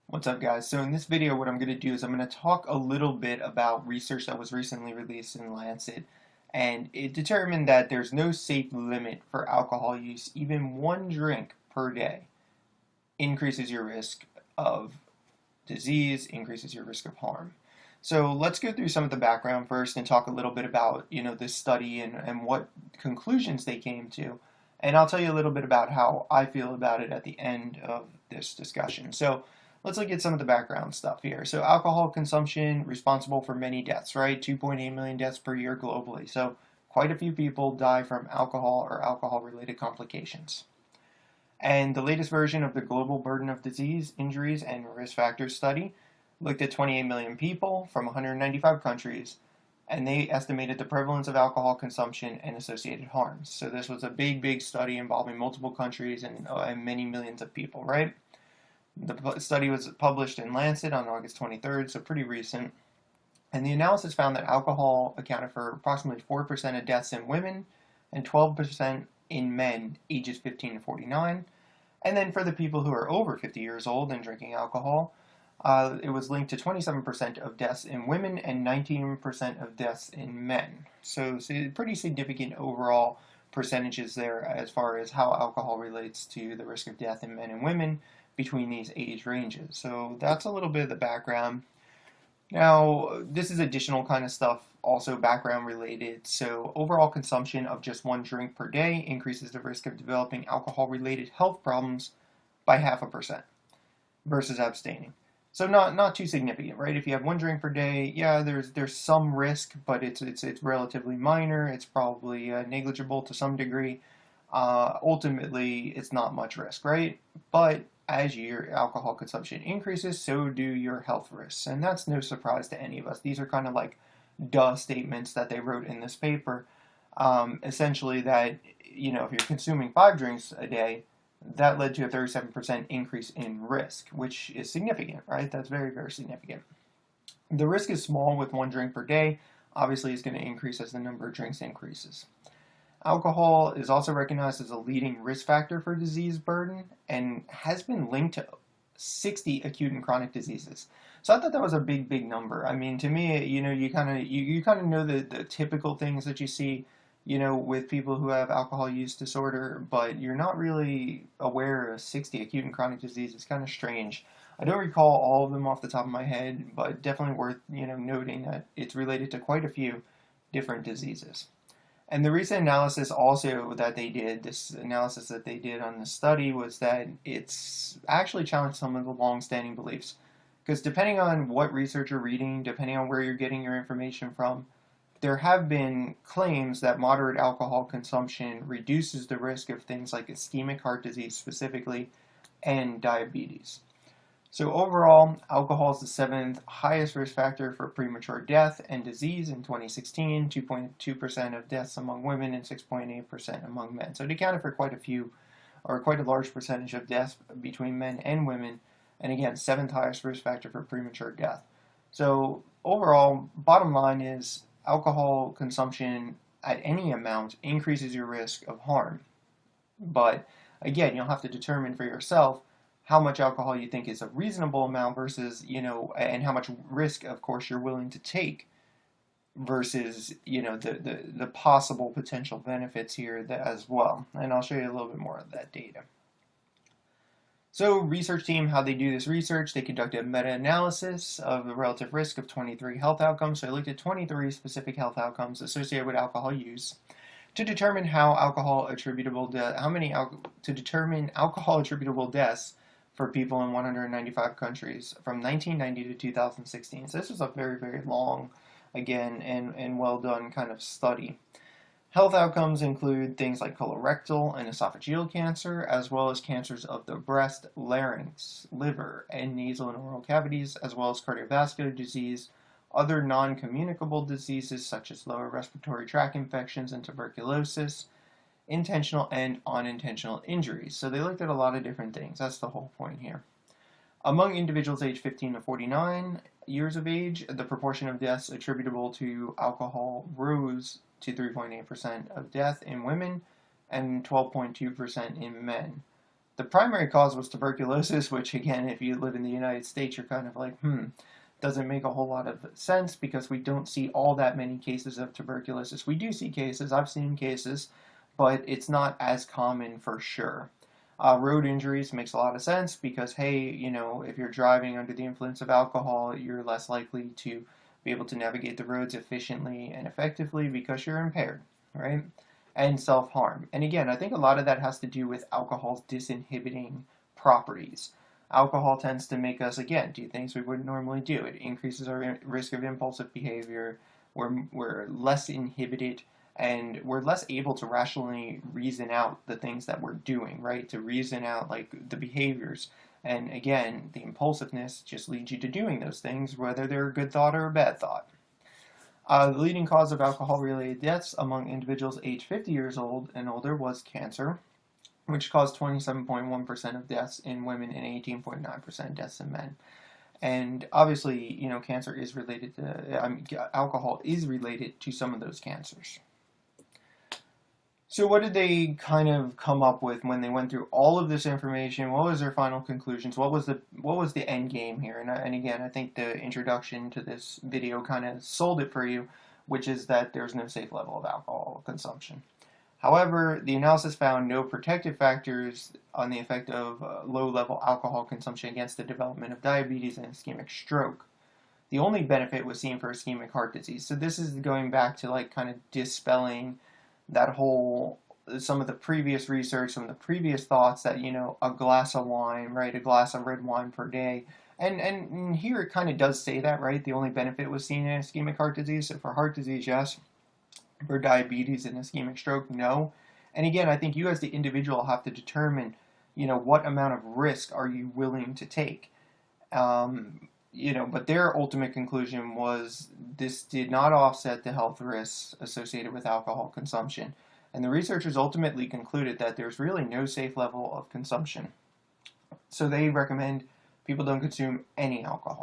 What's up, guys? So in this video, what I'm going to do is I'm going to talk a little bit about research that was recently released in Lancet, and it determined that there's no safe limit for alcohol use. Even one drink per day increases your risk of disease, increases your risk of harm. So let's go through some of the background first and talk a little bit about, this study and what conclusions they came to. And I'll tell you a little bit about how I feel about it at the end of this discussion. So let's look at some of the background stuff here. So alcohol consumption responsible for many deaths, right? 2.8 million deaths per year globally. So quite a few people die from alcohol or alcohol-related complications. And the latest version of the Global Burden of Disease, Injuries, and Risk Factors study looked at 28 million people from 195 countries, and they estimated the prevalence of alcohol consumption and associated harms. So this was a big study involving multiple countries and many millions of people, right? The study was published in Lancet on August 23rd, so pretty recent. And the analysis found that alcohol accounted for approximately 4% of deaths in women and 12% in men ages 15 to 49. And then for the people who are over 50 years old and drinking alcohol, it was linked to 27% of deaths in women and 19% of deaths in men. So pretty significant overall percentages there as far as how alcohol relates to the risk of death in men and women between these age ranges. So that's a little bit of the background. Now, this is additional kind of stuff, also background related. So, overall consumption of just one drink per day increases the risk of developing alcohol related health problems by 0.5% versus abstaining. So not too significant, right? If you have one drink per day, yeah, there's some risk, but it's relatively minor. It's probably negligible to some degree. Ultimately, it's not much risk, right? But as your alcohol consumption increases, so do your health risks. And that's no surprise to any of us. These are kind of like duh statements that they wrote in this paper. Essentially, that, if you're consuming 5 drinks a day, that led to a 37% increase in risk, which is significant, right? That's very significant. The risk is small with one drink per day. Obviously, it's going to increase as the number of drinks increases. Alcohol is also recognized as a leading risk factor for disease burden and has been linked to 60 acute and chronic diseases. So I thought that was a big number. I mean, to me, you kind of know the typical things that you see, with people who have alcohol use disorder, but you're not really aware of 60 acute and chronic diseases. It's kind of strange. I don't recall all of them off the top of my head, but definitely worth, noting that it's related to quite a few different diseases. And the recent analysis also that they did, this analysis that they did on the study, was that it's actually challenged some of the long-standing beliefs. Because depending on what research you're reading, depending on where you're getting your information from, there have been claims that moderate alcohol consumption reduces the risk of things like ischemic heart disease specifically and diabetes. So overall, alcohol is the 7th highest risk factor for premature death and disease in 2016, 2.2% of deaths among women and 6.8% among men. So it accounted for quite a large percentage of deaths between men and women, and again, 7th highest risk factor for premature death. So overall, bottom line is alcohol consumption at any amount increases your risk of harm. But again, you'll have to determine for yourself how much alcohol you think is a reasonable amount versus, and how much risk, of course, you're willing to take versus, the possible potential benefits here as well. And I'll show you a little bit more of that data. So research team, how they do this research, they conducted a meta-analysis of the relative risk of 23 health outcomes. So I looked at 23 specific health outcomes associated with alcohol use to determine alcohol attributable deaths for people in 195 countries from 1990 to 2016. So this was a very long, again, and well done kind of study. Health outcomes include things like colorectal and esophageal cancer, as well as cancers of the breast, larynx, liver, and nasal and oral cavities, as well as cardiovascular disease, other non-communicable diseases such as lower respiratory tract infections and tuberculosis, intentional and unintentional injuries. So they looked at a lot of different things. That's the whole point here. Among individuals aged 15 to 49 years of age, the proportion of deaths attributable to alcohol rose to 3.8% of death in women and 12.2% in men. The primary cause was tuberculosis, which again, if you live in the United States, you're kind of like, doesn't make a whole lot of sense because we don't see all that many cases of tuberculosis. We do see cases, I've seen cases, but it's not as common for sure. Road injuries makes a lot of sense because, hey, if you're driving under the influence of alcohol, you're less likely to be able to navigate the roads efficiently and effectively because you're impaired, right? And self-harm. And again, I think a lot of that has to do with alcohol's disinhibiting properties. Alcohol tends to make us, again, do things we wouldn't normally do. It increases our risk of impulsive behavior. We're less inhibited and we're less able to rationally reason out the things that we're doing, right? To reason out like the behaviors. And again, the impulsiveness just leads you to doing those things, whether they're a good thought or a bad thought. The leading cause of alcohol-related deaths among individuals aged 50 years old and older was cancer, which caused 27.1% of deaths in women and 18.9% deaths in men. And obviously, cancer is related to, alcohol is related to some of those cancers. So what did they kind of come up with when they went through all of this information? What was their final conclusions? What was the end game here? And again, I think the introduction to this video kind of sold it for you, which is that there's no safe level of alcohol consumption. However, the analysis found no protective factors on the effect of low-level alcohol consumption against the development of diabetes and ischemic stroke. The only benefit was seen for ischemic heart disease. So this is going back to like kind of dispelling that whole, some of the previous research, some of the previous thoughts that, a glass of wine, right, a glass of red wine per day. And here it kind of does say that, right? The only benefit was seen in ischemic heart disease. So for heart disease, yes. For diabetes and ischemic stroke, no. And again, I think you as the individual have to determine, what amount of risk are you willing to take. But their ultimate conclusion was this did not offset the health risks associated with alcohol consumption. And the researchers ultimately concluded that there's really no safe level of consumption. So they recommend people don't consume any alcohol.